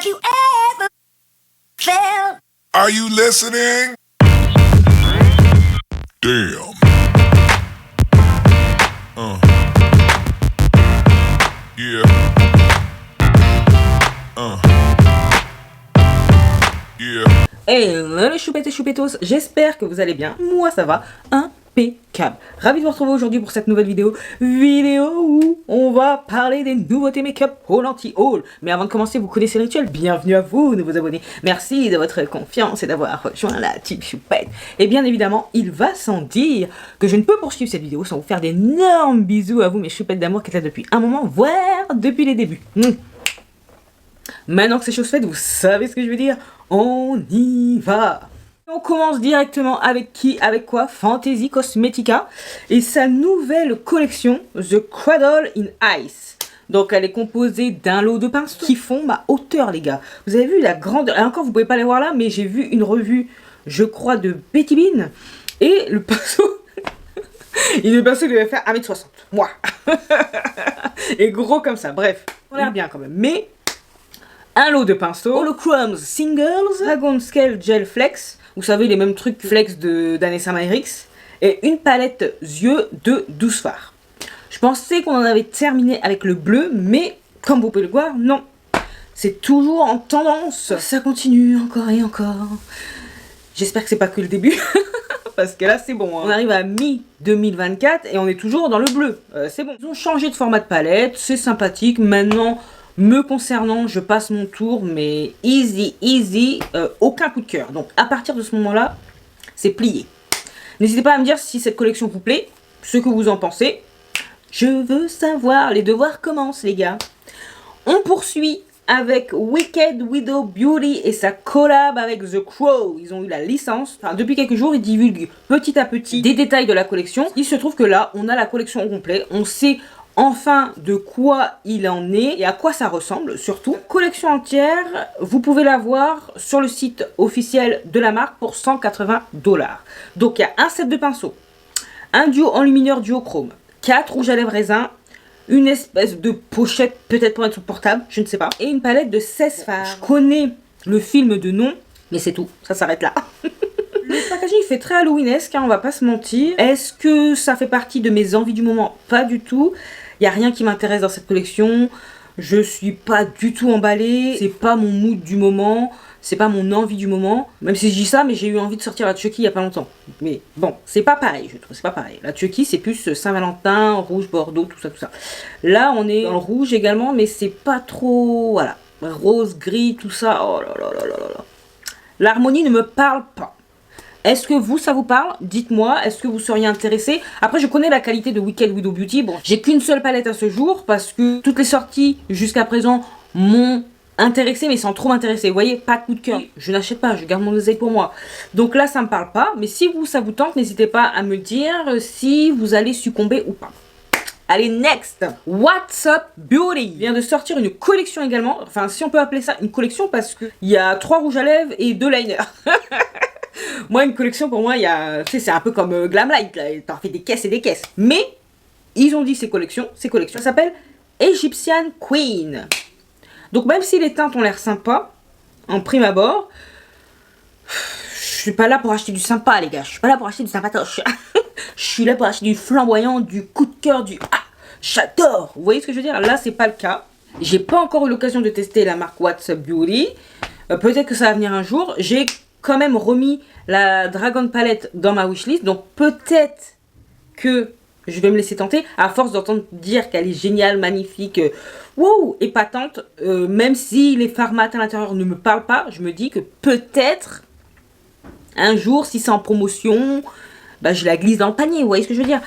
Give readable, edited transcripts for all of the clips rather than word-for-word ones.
Have you ever felt? Are you listening? Damn. Yeah. Yeah. Hello les choupettes et choupettos, j'espère que vous allez bien, moi ça va, impeccable. Ravi de vous retrouver aujourd'hui pour cette nouvelle vidéo où on va parler des nouveautés make-up haul anti-haul. Mais avant de commencer, vous connaissez le rituel, bienvenue à vous nouveaux abonnés, merci de votre confiance et d'avoir rejoint la team choupette. Et bien évidemment, il va sans dire que je ne peux poursuivre cette vidéo sans vous faire d'énormes bisous à vous mes choupettes d'amour qui êtes là depuis un moment, voire depuis les débuts. Maintenant que c'est chose faite, vous savez ce que je veux dire, on y va. On commence directement avec qui? Avec quoi? Fantasy Cosmetica et sa nouvelle collection The Cradle in Ice. Donc elle est composée d'un lot de pinceaux qui font ma hauteur les gars. Vous avez vu la grande... Encore vous pouvez pas les voir là, mais j'ai vu une revue, je crois, de Betty Bean. Et le pinceau... le pinceau devait faire 1m60. Moi. Et gros comme ça, bref. On a l'air bien quand même. Mais... un lot de pinceaux, Holochromes Singles, Dragon Scale Gel Flex, vous savez les mêmes trucs flex d'Anessa Myrix, et une palette yeux de 12 fards. Je pensais qu'on en avait terminé avec le bleu, mais comme vous pouvez le voir, non. C'est toujours en tendance. Ça continue encore et encore. J'espère que c'est pas que le début, parce que là c'est bon. Hein. On arrive à mi-2024 et on est toujours dans le bleu. C'est bon. Ils ont changé de format de palette, c'est sympathique. Maintenant... me concernant, je passe mon tour, mais easy, aucun coup de cœur. Donc à partir de ce moment-là, c'est plié. N'hésitez pas à me dire si cette collection vous plaît, ce que vous en pensez. Je veux savoir, les devoirs commencent les gars. On poursuit avec Wicked Widow Beauty et sa collab avec The Crow. Ils ont eu la licence. Enfin, depuis quelques jours, ils divulguent petit à petit des détails de la collection. Il se trouve que là, on a la collection au complet. On sait... enfin, de quoi il en est et à quoi ça ressemble surtout. Collection entière, vous pouvez la voir sur le site officiel de la marque pour 180 $. Donc il y a un set de pinceaux, un duo enlumineur duochrome, 4 rouges à lèvres raisin, une espèce de pochette peut-être pour être sur portable, je ne sais pas, et une palette de 16 fards. Je connais le film de nom, mais c'est tout, ça s'arrête là. Le packaging fait très Halloweenesque, hein, on va pas se mentir. Est-ce que ça fait partie de mes envies du moment? Pas du tout. Il n'y a rien qui m'intéresse dans cette collection. Je suis pas du tout emballée. C'est pas mon mood du moment. C'est pas mon envie du moment. Même si je dis ça, mais j'ai eu envie de sortir la Chucky il y a pas longtemps. Mais bon, c'est pas pareil, je trouve. C'est pas pareil. La Chucky, c'est plus Saint-Valentin, rouge, bordeaux, tout ça, tout ça. Là, on est dans le rouge également, mais c'est pas trop... voilà. Rose, gris, tout ça. Oh là là là là là. L'harmonie ne me parle pas. Est-ce que vous, ça vous parle? Dites-moi, est-ce que vous seriez intéressé? Après, je connais la qualité de Wicked Widow Beauty. Bon, j'ai qu'une seule palette à ce jour parce que toutes les sorties jusqu'à présent m'ont intéressé, mais sans trop m'intéresser. Vous voyez, pas de coup de cœur. Je n'achète pas, je garde mon oseille pour moi. Donc là, ça me parle pas. Mais si vous, ça vous tente, n'hésitez pas à me dire si vous allez succomber ou pas. Allez, next! What's Up Beauty vient de sortir une collection également. Enfin, si on peut appeler ça une collection parce qu'il y a 3 rouges à lèvres et 2 liners. Moi, une collection, pour moi, il y a... tu sais, c'est un peu comme Glamlight, là. T'en fais des caisses et des caisses. Mais, ils ont dit ces collections. Ça s'appelle Egyptian Queen. Donc, même si les teintes ont l'air sympas, en prime abord, je suis pas là pour acheter du sympa, les gars. Je suis pas là pour acheter du sympatoche. Je suis là pour acheter du flamboyant, du coup de cœur, du... ah, j'adore. Vous voyez ce que je veux dire? Là, c'est pas le cas. J'ai pas encore eu l'occasion de tester la marque What's Up Beauty. Peut-être que ça va venir un jour. J'ai quand même remis la Dragon Palette dans ma wishlist, donc peut-être que je vais me laisser tenter à force d'entendre dire qu'elle est géniale, magnifique, wow, épatante. Même si les fards mat à l'intérieur ne me parlent pas, je me dis que peut-être un jour, si c'est en promotion, bah, je la glisse dans le panier, vous voyez ce que je veux dire?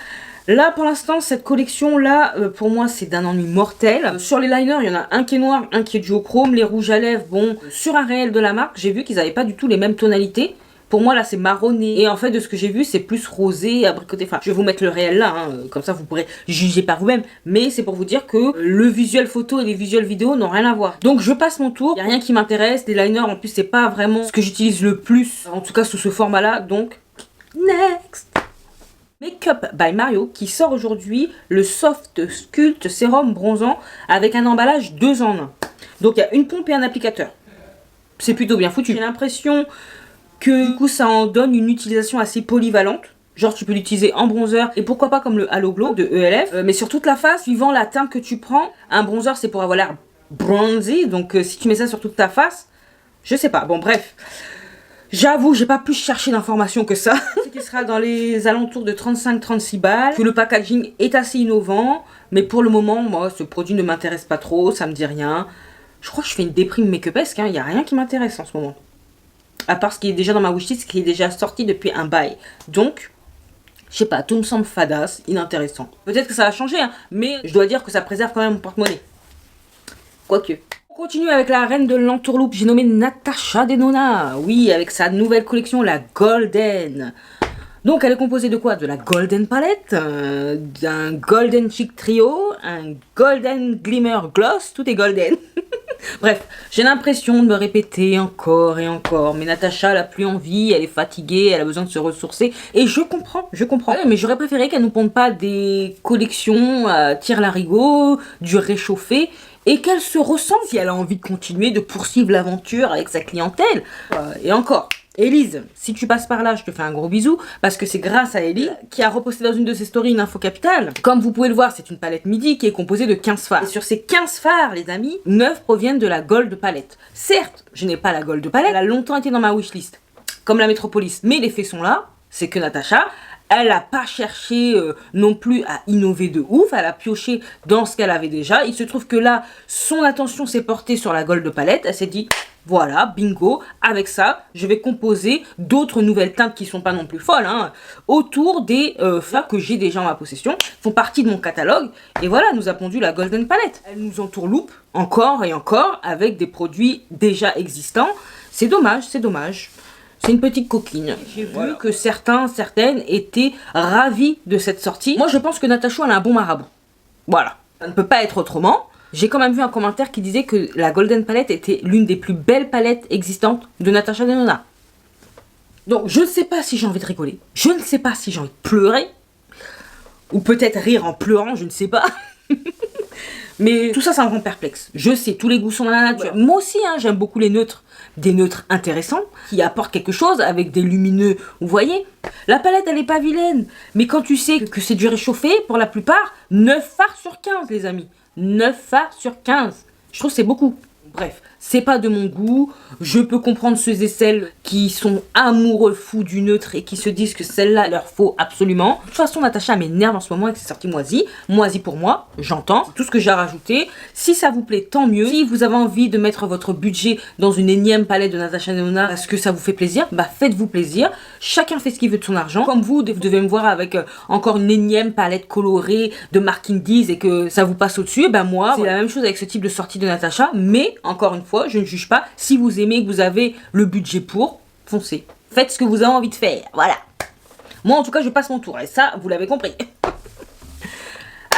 Là, pour l'instant, cette collection-là, pour moi, c'est d'un ennui mortel. Sur les liners, il y en a un qui est noir, un qui est duochrome. Les rouges à lèvres, bon, sur un réel de la marque, j'ai vu qu'ils n'avaient pas du tout les mêmes tonalités. Pour moi, là, c'est marronné. Et en fait, de ce que j'ai vu, c'est plus rosé, abricoté. Enfin, je vais vous mettre le réel là, hein, comme ça, vous pourrez juger par vous-même. Mais c'est pour vous dire que le visuel photo et les visuels vidéo n'ont rien à voir. Donc, je passe mon tour. Il n'y a rien qui m'intéresse. Les liners, en plus, c'est pas vraiment ce que j'utilise le plus. En tout cas, sous ce format-là. Donc, next! Makeup by Mario qui sort aujourd'hui le Soft Sculpt Sérum Bronzant avec un emballage 2 en 1. Donc il y a une pompe et un applicateur. c'est plutôt bien foutu. J'ai l'impression que du coup ça en donne une utilisation assez polyvalente. Genre tu peux l'utiliser en bronzer et pourquoi pas comme le Halo Glow de ELF, mais sur toute la face, suivant la teinte que tu prends. Un bronzer c'est pour avoir l'air bronzy, donc si tu mets ça sur toute ta face, je sais pas, bon bref. J'avoue, j'ai pas plus cherché d'informations que ça. C'est qu'il sera dans les alentours de 35-36 balles, que le packaging est assez innovant, mais pour le moment, moi, ce produit ne m'intéresse pas trop, ça me dit rien. Je crois que je fais une déprime make-upesque, il y a rien qui m'intéresse en ce moment. À part ce qui est déjà dans ma wishlist, ce qui est déjà sorti depuis un bail. Donc, je sais pas, tout me semble fadasse, inintéressant. Peut-être que ça va changer, mais je dois dire que ça préserve quand même mon porte-monnaie. Quoique. On continue avec la reine de l'entourloupe, j'ai nommé Natasha Denona. Oui, avec sa nouvelle collection, la Golden. Donc elle est composée de quoi? De la Golden Palette, d'un Golden Chic Trio, un Golden Glimmer Gloss, tout est golden. Bref, j'ai l'impression de me répéter encore et encore, mais Natasha elle a plus envie, elle est fatiguée, elle a besoin de se ressourcer, et je comprends. Ouais, mais j'aurais préféré qu'elle nous ponde pas des collections à tire-larigot, du réchauffé, et qu'elle se ressente si elle a envie de continuer de poursuivre l'aventure avec sa clientèle. Et encore, Élise, si tu passes par là, je te fais un gros bisou, parce que c'est grâce à Ellie qui a reposté dans une de ses stories une info capitale. Comme vous pouvez le voir, c'est une palette midi qui est composée de 15 fards. Et sur ces 15 fards, les amis, 9 proviennent de la Gold Palette. Certes, je n'ai pas la Gold Palette, elle a longtemps été dans ma wishlist, comme la Métropolis, mais les faits sont là, c'est que Natasha, elle n'a pas cherché non plus à innover de ouf, elle a pioché dans ce qu'elle avait déjà. Il se trouve que là, son attention s'est portée sur la Gold Palette, elle s'est dit... Voilà, bingo, avec ça, je vais composer d'autres nouvelles teintes qui sont pas non plus folles, autour des fards que j'ai déjà en ma possession, font partie de mon catalogue, et voilà, nous a pondu la Golden Palette. Elle nous entourloupe encore et encore avec des produits déjà existants, c'est dommage, c'est dommage. C'est une petite coquine. J'ai vu que certaines étaient ravis de cette sortie. Moi, je pense que Natasha, elle a un bon marabout. Voilà, ça ne peut pas être autrement. J'ai quand même vu un commentaire qui disait que la Golden Palette était l'une des plus belles palettes existantes de Natasha Denona. Donc je ne sais pas si j'ai envie de rigoler, je ne sais pas si j'ai envie de pleurer, ou peut-être rire en pleurant, je ne sais pas. Mais tout ça, ça me rend perplexe. Je sais, tous les goûts sont dans la nature. Moi aussi, j'aime beaucoup les neutres. Des neutres intéressants, qui apportent quelque chose avec des lumineux. Vous voyez, la palette, elle est pas vilaine. Mais quand tu sais que c'est du réchauffé, pour la plupart, 9 fards sur 15, les amis. 9 fards sur 15. Je trouve que c'est beaucoup. Bref, c'est pas de mon goût. Je peux comprendre ceux et celles qui sont amoureux fous du neutre et qui se disent que celle-là leur faut absolument. De toute façon, Natasha m'énerve en ce moment avec ses sorties moisies. Moisies pour moi, j'entends. C'est tout ce que j'ai à rajouter. Si ça vous plaît, tant mieux. Si vous avez envie de mettre votre budget dans une énième palette de Natasha Denona parce que ça vous fait plaisir, bah faites-vous plaisir. Chacun fait ce qu'il veut de son argent. Comme vous devez me voir avec encore une énième palette colorée de Mark Indies et que ça vous passe au-dessus, ben moi, c'est la même chose avec ce type de sortie de Natasha. Mais, encore une fois, je ne juge pas. Si vous aimez, que vous avez le budget pour, foncez. Faites ce que vous avez envie de faire. Voilà. Moi, en tout cas, je passe mon tour. Et ça, vous l'avez compris.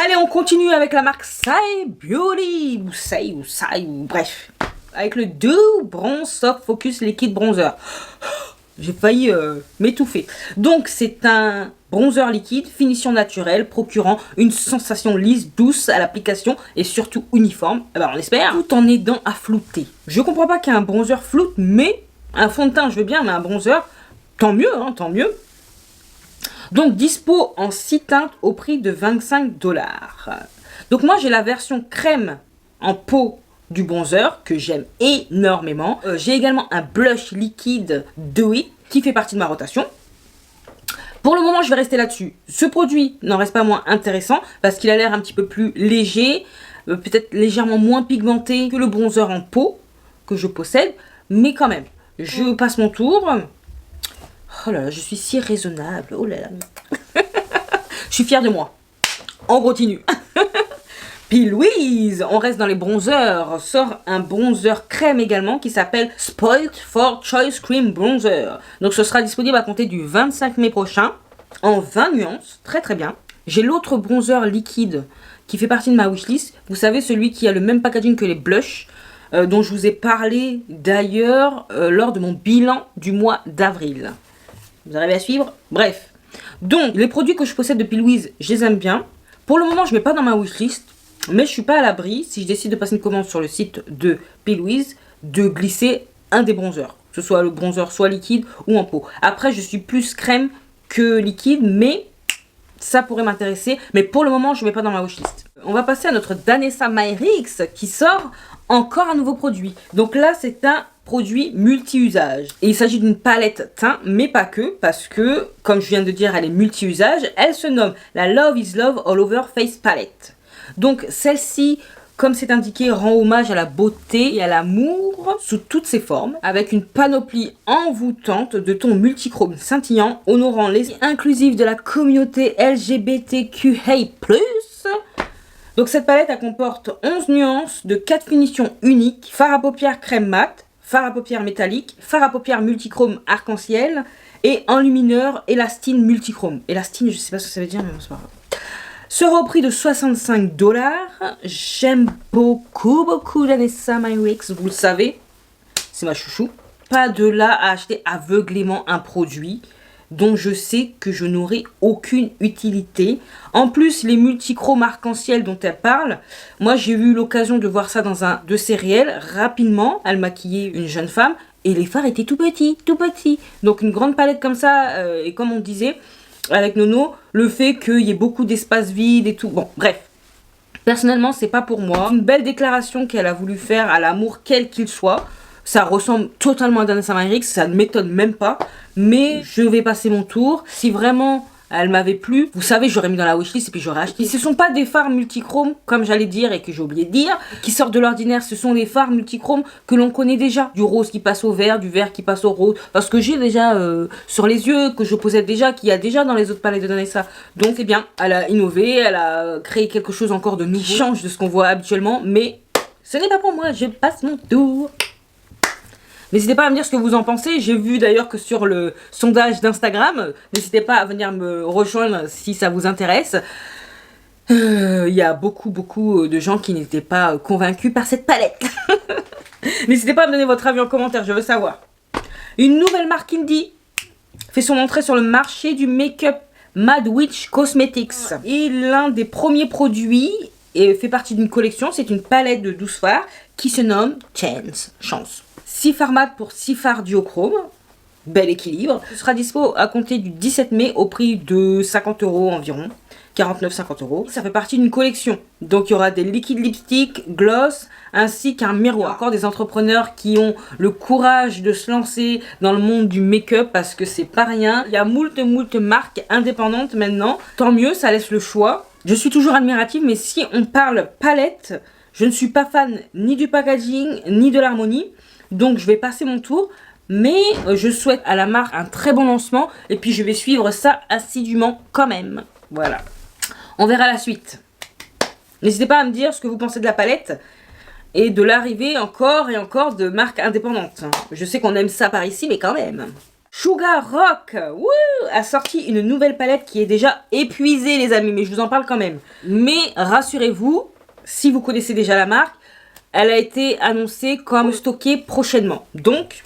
Allez, on continue avec la marque Sai Beauty. Ou bref. Avec le Do Bronze Soft Focus Liquid Bronzer. J'ai failli m'étouffer. Donc, c'est un bronzer liquide, finition naturelle, procurant une sensation lisse, douce à l'application et surtout uniforme. Alors, on espère, tout en aidant à flouter. Je comprends pas qu'un bronzer floute, mais un fond de teint, je veux bien, mais un bronzer, tant mieux, tant mieux. Donc, dispo en 6 teintes au prix de 25 $. Donc, moi, j'ai la version crème en peau du bronzer que j'aime énormément. J'ai également un blush liquide Do It qui fait partie de ma rotation. Pour le moment, je vais rester là-dessus. Ce produit n'en reste pas moins intéressant parce qu'il a l'air un petit peu plus léger, peut-être légèrement moins pigmenté que le bronzer en peau que je possède, mais quand même, je passe mon tour. Oh là là, je suis si raisonnable. Oh là là. Je suis fière de moi. On continue. Puis Louise, on reste dans les bronzers, sort un bronzer crème également qui s'appelle Spoiled for Choice Cream Bronzer. Donc ce sera disponible à compter du 25 mai prochain en 20 nuances, très très bien. J'ai l'autre bronzer liquide qui fait partie de ma wishlist. Vous savez, celui qui a le même packaging que les blushs, dont je vous ai parlé d'ailleurs lors de mon bilan du mois d'avril. Vous arrivez à suivre? Bref. Donc, les produits que je possède depuis Louise, je les aime bien. Pour le moment, je ne mets pas dans ma wishlist. Mais je suis pas à l'abri, si je décide de passer une commande sur le site de P. Louise, de glisser un des bronzers. Que ce soit le bronzer soit liquide ou en peau. Après, je suis plus crème que liquide, mais ça pourrait m'intéresser. Mais pour le moment, je ne mets pas dans ma wishlist. On va passer à notre Danessa Myrix qui sort encore un nouveau produit. Donc là, c'est un produit multi-usage. Et il s'agit d'une palette teint, mais pas que, parce que, comme je viens de dire, elle est multi-usage. Elle se nomme la Love is Love All Over Face Palette. Donc celle-ci, comme c'est indiqué, rend hommage à la beauté et à l'amour sous toutes ses formes, avec une panoplie envoûtante de tons multichromes scintillants, honorant les inclusifs de la communauté LGBTQIA+. Donc cette palette, elle comporte 11 nuances de 4 finitions uniques, fard à paupières crème mat, fard à paupières métallique, fard à paupières multichrome arc-en-ciel et enlumineur élastine multichrome. Élastine, je sais pas ce que ça veut dire, mais bon, c'est pas grave. Sera au prix de 65 $. J'aime beaucoup Danessa Myrix, vous le savez, c'est ma chouchou. Pas de là à acheter aveuglément un produit dont je sais que je n'aurai aucune utilité. En plus, les multichromes arc-en-ciel dont elle parle, moi j'ai eu l'occasion de voir ça dans un de ses réels, rapidement, elle maquillait une jeune femme, et les fards étaient tout petits. Donc une grande palette comme ça, et comme on disait, avec Nono, le fait qu'il y ait beaucoup d'espace vide et tout. Bon, bref. Personnellement, c'est pas pour moi. Une belle déclaration qu'elle a voulu faire à l'amour, quel qu'il soit. Ça ressemble totalement à Danessa Myrix, ça ne m'étonne même pas. Mais je vais passer mon tour. Si vraiment elle m'avait plu, vous savez, j'aurais mis dans la wishlist et puis j'aurais acheté. Ce ne sont pas des fards multichromes, comme j'allais dire et que j'ai oublié de dire, qui sortent de l'ordinaire. Ce sont des fards multichromes que l'on connaît déjà. Du rose qui passe au vert, du vert qui passe au rose. Parce que j'ai déjà sur les yeux, que je possède déjà, qu'il y a déjà dans les autres palettes de Danessa. Donc c'est bien, elle a innové, elle a créé quelque chose encore de nouveau, qui change de ce qu'on voit habituellement. Mais ce n'est pas pour moi, je passe mon tour. N'hésitez pas à me dire ce que vous en pensez. J'ai vu d'ailleurs que sur le sondage d'Instagram, n'hésitez pas à venir me rejoindre si ça vous intéresse. Il y a beaucoup de gens qui n'étaient pas convaincus par cette palette. N'hésitez pas à me donner votre avis en commentaire, je veux savoir. Une nouvelle marque indie fait son entrée sur le marché du make-up, Mad Witch Cosmetics. Et l'un des premiers produits et fait partie d'une collection, c'est une palette de 12 fards qui se nomme Chance. 6 fards mat pour 6 fards duochrome, bel équilibre. Ce sera dispo à compter du 17 mai au prix de 50 € environ, 49-50 €. Ça fait partie d'une collection, donc il y aura des liquides lipstick, gloss, ainsi qu'un miroir. Encore des entrepreneurs qui ont le courage de se lancer dans le monde du make-up parce que c'est pas rien. Il y a moult marques indépendantes maintenant, tant mieux, ça laisse le choix. Je suis toujours admirative, mais si on parle palette, je ne suis pas fan ni du packaging, ni de l'harmonie. Donc je vais passer mon tour, mais je souhaite à la marque un très bon lancement. Et puis je vais suivre ça assidûment quand même. Voilà. On verra la suite. N'hésitez pas à me dire ce que vous pensez de la palette. Et de l'arrivée encore et encore de marques indépendantes. Je sais qu'on aime ça par ici, mais quand même. Sugar Rock a sorti une nouvelle palette qui est déjà épuisée les amis. Mais je vous en parle quand même. Mais rassurez-vous, si vous connaissez déjà la marque, elle a été annoncée comme stockée prochainement. Donc,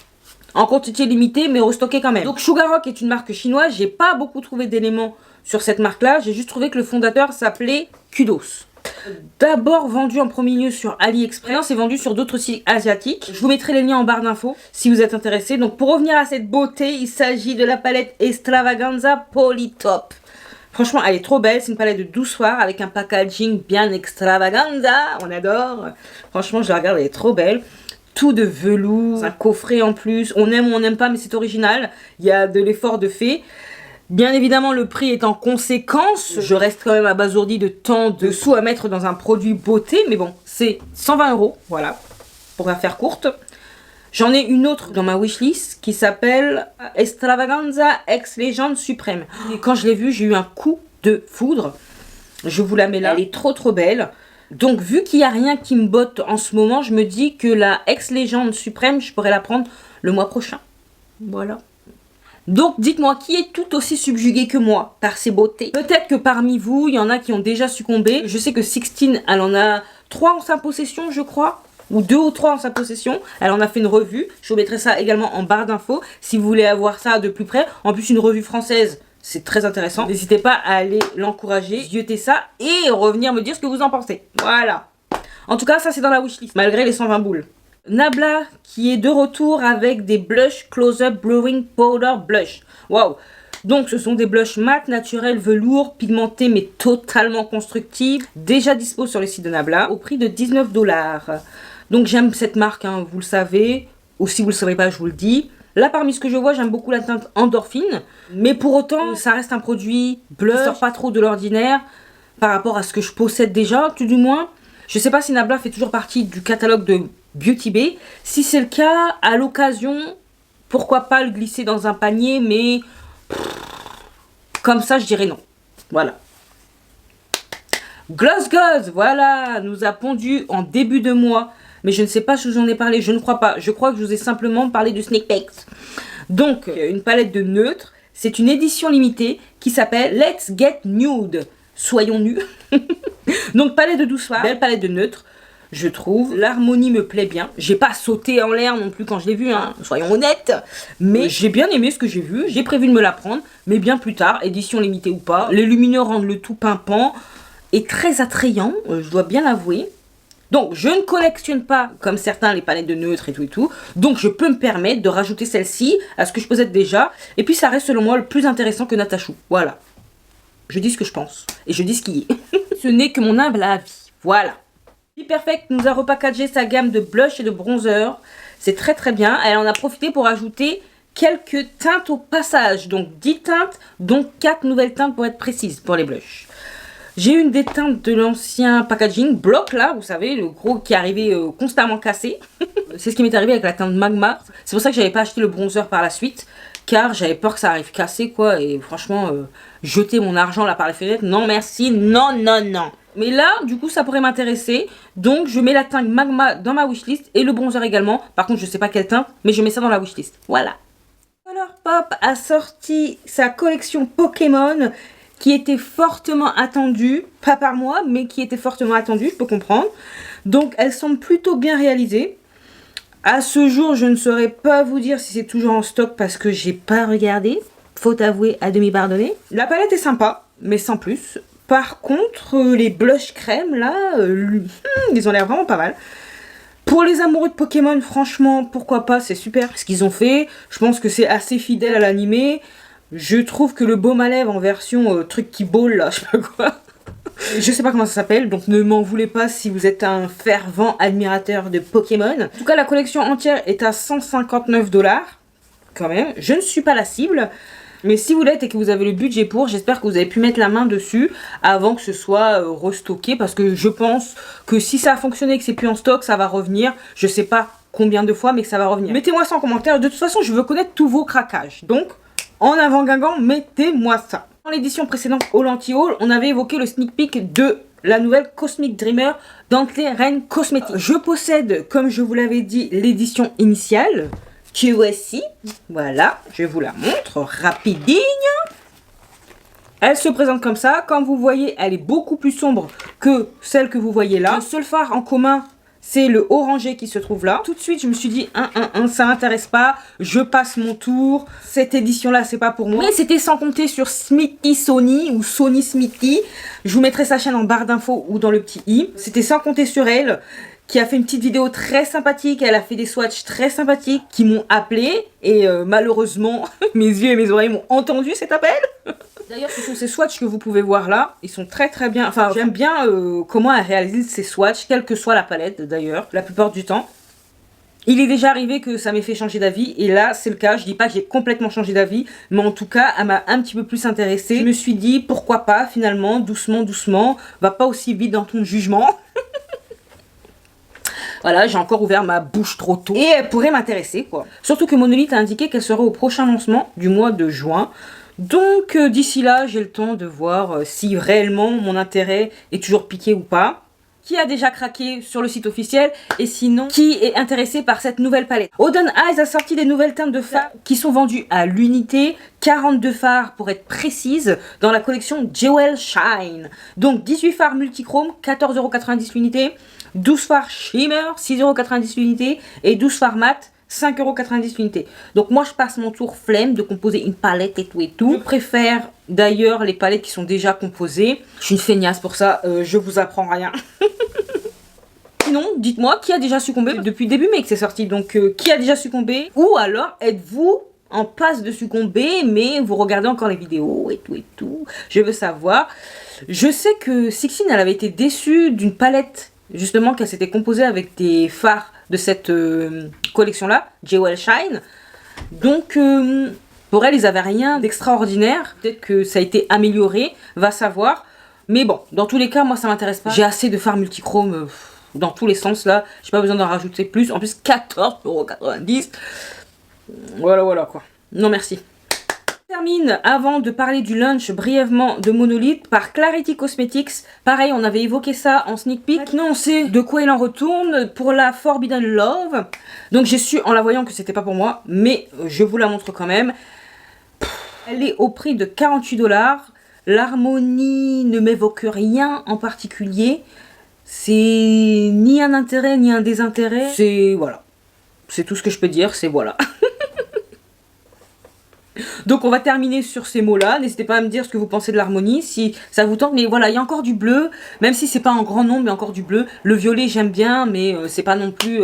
en quantité limitée, mais restockée quand même. Donc, Sugar Rock est une marque chinoise. J'ai pas beaucoup trouvé d'éléments sur cette marque-là. J'ai juste trouvé que le fondateur s'appelait Kudos. D'abord vendu en premier lieu sur AliExpress. C'est vendu sur d'autres sites asiatiques. Je vous mettrai les liens en barre d'infos si vous êtes intéressés. Donc, pour revenir à cette beauté, il s'agit de la palette Extravaganza Polytop. Franchement, elle est trop belle. C'est une palette de 12 fards avec un packaging bien extravaganza. On adore. Franchement, je la regarde, elle est trop belle. Tout de velours, un coffret en plus. On aime ou on n'aime pas, mais c'est original. Il y a de l'effort de fait. Bien évidemment, le prix est en conséquence. Je reste quand même abasourdie de tant de sous à mettre dans un produit beauté. Mais bon, c'est 120 €. Voilà, pour la faire courte. J'en ai une autre dans ma wishlist qui s'appelle Extravaganza Ex Légende Suprême. Et quand je l'ai vue, j'ai eu un coup de foudre. Je vous la mets là. Elle est trop belle. Donc vu qu'il n'y a rien qui me botte en ce moment, je me dis que la Ex Légende Suprême, je pourrais la prendre le mois prochain. Voilà. Donc dites-moi qui est tout aussi subjugué que moi par ces beautés. Peut-être que parmi vous, il y en a qui ont déjà succombé. Je sais que Sixtine, elle en a 3 en sa possession, je crois. Ou 2 ou 3 en sa possession. Elle en a fait une revue. Je vous mettrai ça également en barre d'infos si vous voulez avoir ça de plus près. En plus, une revue française, c'est très intéressant. N'hésitez pas à aller l'encourager, zioter ça et revenir me dire ce que vous en pensez. Voilà. En tout cas, ça c'est dans la wishlist, malgré les 120 boules. Nabla qui est de retour avec des blush Close-Up Blurring Powder Blush. Waouh! Donc ce sont des blushs mat, naturels, velours, pigmentés mais totalement constructifs. Déjà dispo sur le site de Nabla au prix de 19 $. Donc j'aime cette marque, hein, vous le savez. Ou si vous le savez pas, je vous le dis. Là parmi ce que je vois, j'aime beaucoup la teinte Endorphine. Mais pour autant, ça reste un produit blush qui sort pas trop de l'ordinaire par rapport à ce que je possède déjà, tout du moins. Je sais pas si Nabla fait toujours partie du catalogue de Beauty Bay. Si c'est le cas, à l'occasion, pourquoi pas le glisser dans un panier, mais comme ça, je dirais non. Voilà. Gloss Gods, voilà, nous a pondu en début de mois. Mais je ne sais pas si je vous en ai parlé, je ne crois pas. Je crois que je vous ai simplement parlé du Sneak Peek. Donc, une palette de neutres. C'est une édition limitée qui s'appelle Let's Get Nude. Soyons nus. Donc, palette de 12 fards, belle palette de neutres. Je trouve, l'harmonie me plaît bien. J'ai pas sauté en l'air non plus quand je l'ai vu, hein, soyons honnêtes. Mais j'ai bien aimé ce que j'ai vu. J'ai prévu de me la prendre, mais bien plus tard, édition limitée ou pas. Les lumineux rendent le tout pimpant et très attrayant, je dois bien l'avouer. Donc, je ne collectionne pas, comme certains, les palettes de neutres et tout et tout. Donc, je peux me permettre de rajouter celle-ci à ce que je possède déjà. Et puis, ça reste selon moi le plus intéressant que Natachou. Voilà. Je dis ce que je pense. Et je dis ce qui est. Ce n'est que mon humble avis. Voilà. Be Perfect nous a repackagé sa gamme de blush et de bronzer. C'est très très bien. Elle en a profité pour ajouter quelques teintes au passage. Donc 10 teintes, dont 4 nouvelles teintes pour être précise pour les blushs. J'ai une des teintes de l'ancien packaging, bloc là, vous savez, le gros qui arrivait constamment cassé. C'est ce qui m'est arrivé avec la teinte Magma. C'est pour ça que j'avais pas acheté le bronzer par la suite. Car j'avais peur que ça arrive cassé quoi. Et franchement, jeter mon argent là par les fenêtres, non merci, non, non, non. Mais là, du coup, ça pourrait m'intéresser. Donc, je mets la teinte Magma dans ma wishlist et le bronzer également. Par contre, je sais pas quelle teinte, mais je mets ça dans la wishlist. Voilà. Colourpop a sorti sa collection Pokémon qui était fortement attendue. Pas par moi, mais qui était fortement attendue, je peux comprendre. Donc, elles sont plutôt bien réalisées. À ce jour, je ne saurais pas vous dire si c'est toujours en stock parce que j'ai pas regardé. Faut avouer, à demi pardonner. La palette est sympa, mais sans plus. Par contre, les blush crème, là, ils ont l'air vraiment pas mal. Pour les amoureux de Pokémon, franchement, pourquoi pas, c'est super ce qu'ils ont fait. Je pense que c'est assez fidèle à l'animé. Je trouve que le baume à lèvres en version truc qui ball, là, je sais pas quoi. Je sais pas comment ça s'appelle, donc ne m'en voulez pas si vous êtes un fervent admirateur de Pokémon. En tout cas, la collection entière est à 159 $, quand même. Je ne suis pas la cible. Mais si vous l'êtes et que vous avez le budget pour, j'espère que vous avez pu mettre la main dessus avant que ce soit restocké. Parce que je pense que si ça a fonctionné et que c'est plus en stock, ça va revenir. Je sais pas combien de fois, mais que ça va revenir. Mettez-moi ça en commentaire. De toute façon, je veux connaître tous vos craquages. Donc, en avant Guingamp, mettez-moi ça. Dans l'édition précédente Haul Anti-Haul, on avait évoqué le sneak peek de la nouvelle Cosmic Dreamer d'Antley Reign Cosmetics. Je possède, comme je vous l'avais dit, l'édition initiale. Que voici, voilà, je vous la montre rapidine. Elle se présente comme ça, comme vous voyez, elle est beaucoup plus sombre que celle que vous voyez là. Le seul phare en commun, c'est le orangé qui se trouve là. Tout de suite, je me suis dit, ça m'intéresse pas, je passe mon tour. Cette édition-là, c'est pas pour moi. Mais c'était sans compter sur Smithy Sony ou Sony Smithy. Je vous mettrai sa chaîne en barre d'infos ou dans le petit i. C'était sans compter sur elle, qui a fait une petite vidéo très sympathique. Elle a fait des swatchs très sympathiques qui m'ont appelé. Et malheureusement, mes yeux et mes oreilles m'ont entendu cet appel. D'ailleurs, ce sont ces swatchs que vous pouvez voir là. Ils sont très très bien. Enfin, j'aime bien comment elle réalise ces swatchs, quelle que soit la palette d'ailleurs, la plupart du temps. Il est déjà arrivé que ça m'ait fait changer d'avis. Et là, c'est le cas. Je dis pas que j'ai complètement changé d'avis. Mais en tout cas, elle m'a un petit peu plus intéressée. Je me suis dit, pourquoi pas, finalement, doucement, doucement. Va pas aussi vite dans ton jugement. Voilà, j'ai encore ouvert ma bouche trop tôt. Et elle pourrait m'intéresser, quoi. Surtout que Monolith a indiqué qu'elle serait au prochain lancement du mois de juin. Donc, d'ici là, j'ai le temps de voir si réellement mon intérêt est toujours piqué ou pas. Qui a déjà craqué sur le site officiel et sinon, qui est intéressé par cette nouvelle palette. Oden Eyes a sorti des nouvelles teintes de fards qui sont vendues à l'unité. 42 fards pour être précise dans la collection Jewel Shine. Donc, 18 fards multichrome, 14,90 € l'unité. 12 fards shimmer, 6,90 € l'unité. Et 12 fards mat, 5,90 € l'unité. Donc moi je passe mon tour flemme de composer une palette et tout et tout. Je préfère d'ailleurs les palettes qui sont déjà composées. Je suis une feignasse pour ça, je vous apprends rien. Sinon, dites-moi qui a déjà succombé depuis début mai que c'est sorti. Donc, qui a déjà succombé? Ou alors, êtes-vous en passe de succomber, mais vous regardez encore les vidéos et tout et tout. Je veux savoir. Je sais que Sixine, elle avait été déçue d'une palette, justement, qu'elle s'était composée avec des fards de cette collection-là, Jewel Shine. Donc, pour elle, ils n'avaient rien d'extraordinaire. Peut-être que ça a été amélioré, va savoir. Mais bon, dans tous les cas, moi, ça m'intéresse pas. J'ai assez de fards multichrome dans tous les sens, là. J'ai pas besoin d'en rajouter plus. En plus, 14,90 €. Voilà, quoi. Non, merci. Je termine avant de parler du lunch brièvement de Monolith par Clarity Cosmetics. Pareil, on avait évoqué ça en sneak peek. Maintenant, on sait de quoi il en retourne pour la Forbidden Love. Donc, j'ai su en la voyant que c'était pas pour moi, mais je vous la montre quand même. Elle est au prix de 48 $. L'harmonie ne m'évoque rien en particulier. C'est ni un intérêt ni un désintérêt. C'est voilà. C'est tout ce que je peux dire, c'est voilà. Donc on va terminer sur ces mots-là. N'hésitez pas à me dire ce que vous pensez de l'harmonie, si ça vous tente. Mais voilà, il y a encore du bleu, même si c'est pas en grand nombre, mais encore du bleu. Le violet, j'aime bien, mais c'est pas non plus...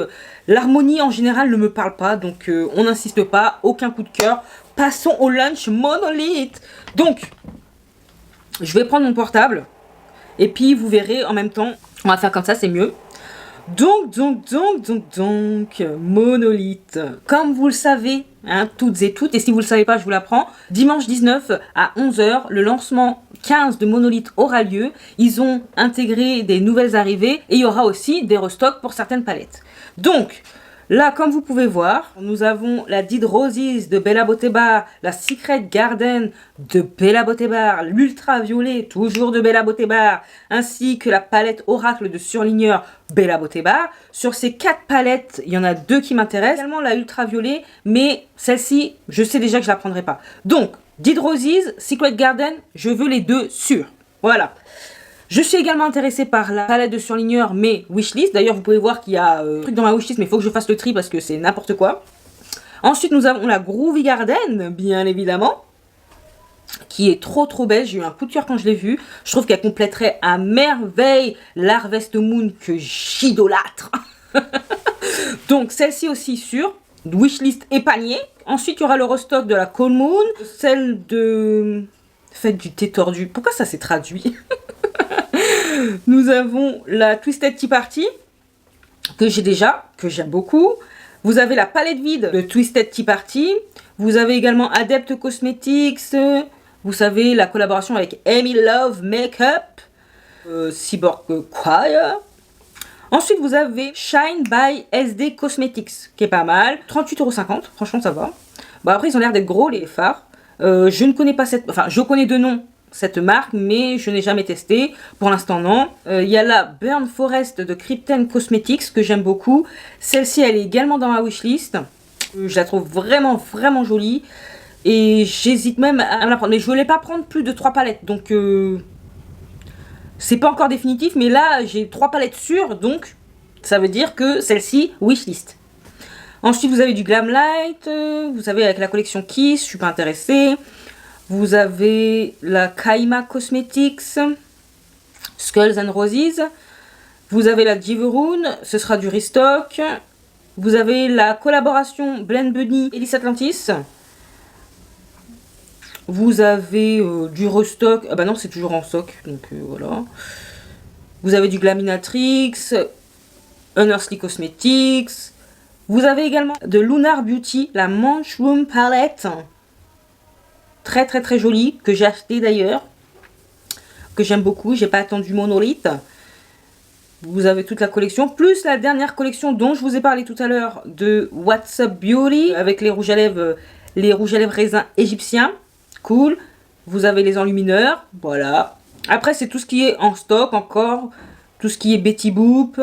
L'harmonie en général ne me parle pas, donc on n'insiste pas, aucun coup de cœur. Passons au lunch Monolith. Donc, je vais prendre mon portable, et puis vous verrez en même temps. On va faire comme ça, c'est mieux. Donc, Monolith. Comme vous le savez, hein, toutes et toutes, et si vous le savez pas, je vous l'apprends. Dimanche 19 à 11 h, le lancement 15 de Monolith aura lieu. Ils ont intégré des nouvelles arrivées et il y aura aussi des restocks pour certaines palettes. Donc, là, comme vous pouvez voir, nous avons la Dead Roses de Bella Beauté Bar, la Secret Garden de Bella Beauté Bar, l'Ultra Violet, toujours de Bella Beauté Bar, ainsi que la palette Oracle de surligneur Bella Beauté Bar. Sur ces 4 palettes, il y en a 2 qui m'intéressent. Également la Ultra Violet, mais celle-ci, je sais déjà que je la prendrai pas. Donc, Dead Roses, Secret Garden, je veux les 2 sûrs. Voilà. Je suis également intéressée par la palette de surligneur, mais wishlist. D'ailleurs, vous pouvez voir qu'il y a un truc dans ma wishlist, mais il faut que je fasse le tri parce que c'est n'importe quoi. Ensuite, nous avons la Groovy Garden, bien évidemment, qui est trop belle. J'ai eu un coup de cœur quand je l'ai vue. Je trouve qu'elle compléterait à merveille l'Harvest Moon que j'idolâtre. Donc, celle-ci aussi sûre. Wishlist et panier. Ensuite, il y aura le restock de la Cold Moon, celle de... Faites du thé tordu. Pourquoi ça s'est traduit? Nous avons la Twisted Tea Party, que j'ai déjà, que j'aime beaucoup. Vous avez la palette vide de Twisted Tea Party. Vous avez également Adept Cosmetics. Vous savez, la collaboration avec Amy Love Makeup. Cyborg Choir. Ensuite, vous avez Shine by SD Cosmetics, qui est pas mal. 38,50 €, franchement, ça va. Bon, après, ils ont l'air d'être gros, les fards. Je ne connais pas cette... Enfin, je connais de nom cette marque, mais je n'ai jamais testé. Pour l'instant, non. Il y a la Burn Forest de Krypton Cosmetics, que j'aime beaucoup. Celle-ci, elle est également dans ma wishlist. Je la trouve vraiment jolie. Et j'hésite même à la prendre. Mais je ne voulais pas prendre plus de 3 palettes. Donc, c'est pas encore définitif. Mais là, j'ai 3 palettes sûres. Donc, ça veut dire que celle-ci, wishlist. Ensuite, vous avez du Glam Light. Vous savez, avec la collection Kiss, je suis pas intéressée. Vous avez la Kaima Cosmetics, Skulls and Roses. Vous avez la Giveroon, ce sera du restock. Vous avez la collaboration Blend Bunny Elise Atlantis. Vous avez du restock. Ah bah non, c'est toujours en stock, donc voilà. Vous avez du Glaminatrix, Unearthly Cosmetics. Vous avez également de Lunar Beauty, la Mushroom Palette. Très jolie, que j'ai acheté d'ailleurs. Que j'aime beaucoup, j'ai pas attendu Monolith. Vous avez toute la collection, plus la dernière collection dont je vous ai parlé tout à l'heure de What's Up Beauty, avec les rouges à lèvres raisins égyptiens. Cool. Vous avez les enlumineurs, voilà. Après, c'est tout ce qui est en stock encore. Tout ce qui est Betty Boop,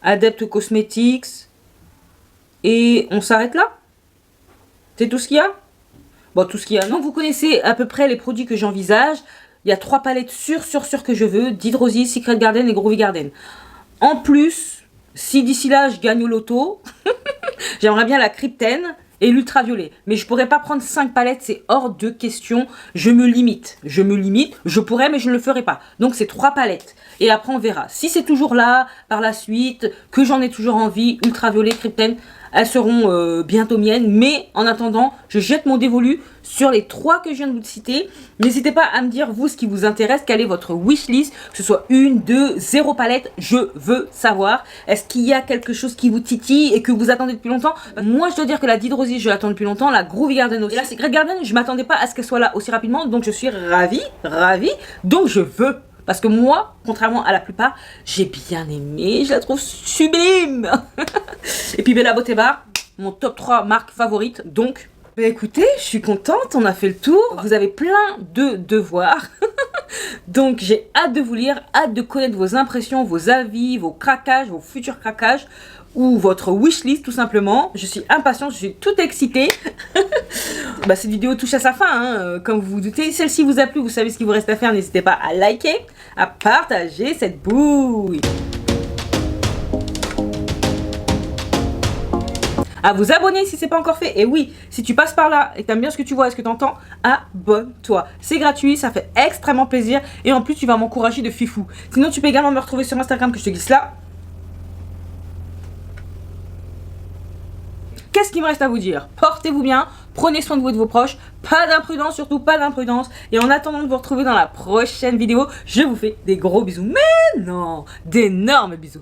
Adept Cosmetics. Et on s'arrête là? C'est tout ce qu'il y a? Bon, tout ce qu'il y a. Donc, vous connaissez à peu près les produits que j'envisage. Il y a 3 palettes sûres que je veux. Dead Roses, Secret Garden et Groovy Garden. En plus, si d'ici là, je gagne au loto, j'aimerais bien la Krypton et l'ultraviolet. Mais je pourrais pas prendre 5 palettes, c'est hors de question. Je me limite. Je pourrais, mais je ne le ferai pas. Donc c'est 3 palettes. Et après on verra. Si c'est toujours là, par la suite, que j'en ai toujours envie, ultraviolet, kryptène, elles seront bientôt miennes. Mais en attendant, je jette mon dévolu sur les 3 que je viens de vous citer. N'hésitez pas à me dire, vous, ce qui vous intéresse. Quelle est votre wishlist? Que ce soit 1, 2, 0 palette. Je veux savoir. Est-ce qu'il y a quelque chose qui vous titille et que vous attendez depuis longtemps? Moi, je dois dire que la Didrosy, je l'attends depuis longtemps. La Groovy Garden aussi. Et la Secret Garden, je m'attendais pas à ce qu'elle soit là aussi rapidement. Donc, je suis ravie. Donc, je veux. Parce que moi, contrairement à la plupart, j'ai bien aimé, je la trouve sublime. Et puis Bella Beauté Bar, mon top 3 marques favorites, donc... Bah écoutez, je suis contente, on a fait le tour, vous avez plein de devoirs. Donc j'ai hâte de vous lire, hâte de connaître vos impressions, vos avis, vos craquages, vos futurs craquages, ou votre wishlist tout simplement. Je suis impatiente, je suis toute excitée. Bah, cette vidéo touche à sa fin, hein, comme vous vous doutez. Celle-ci vous a plu, vous savez ce qu'il vous reste à faire. N'hésitez pas à liker, à partager cette bouille, à vous abonner si c'est pas encore fait. Et oui, si tu passes par là et que t'aimes bien ce que tu vois et ce que tu entends, abonne-toi. C'est gratuit, ça fait extrêmement plaisir. Et en plus, tu vas m'encourager de fifou. Sinon, tu peux également me retrouver sur Instagram que je te glisse là. Qu'est-ce qu'il me reste à vous dire? Portez-vous bien, prenez soin de vous et de vos proches, pas d'imprudence, surtout pas d'imprudence. Et en attendant de vous retrouver dans la prochaine vidéo, je vous fais des gros bisous. Mais non, d'énormes bisous.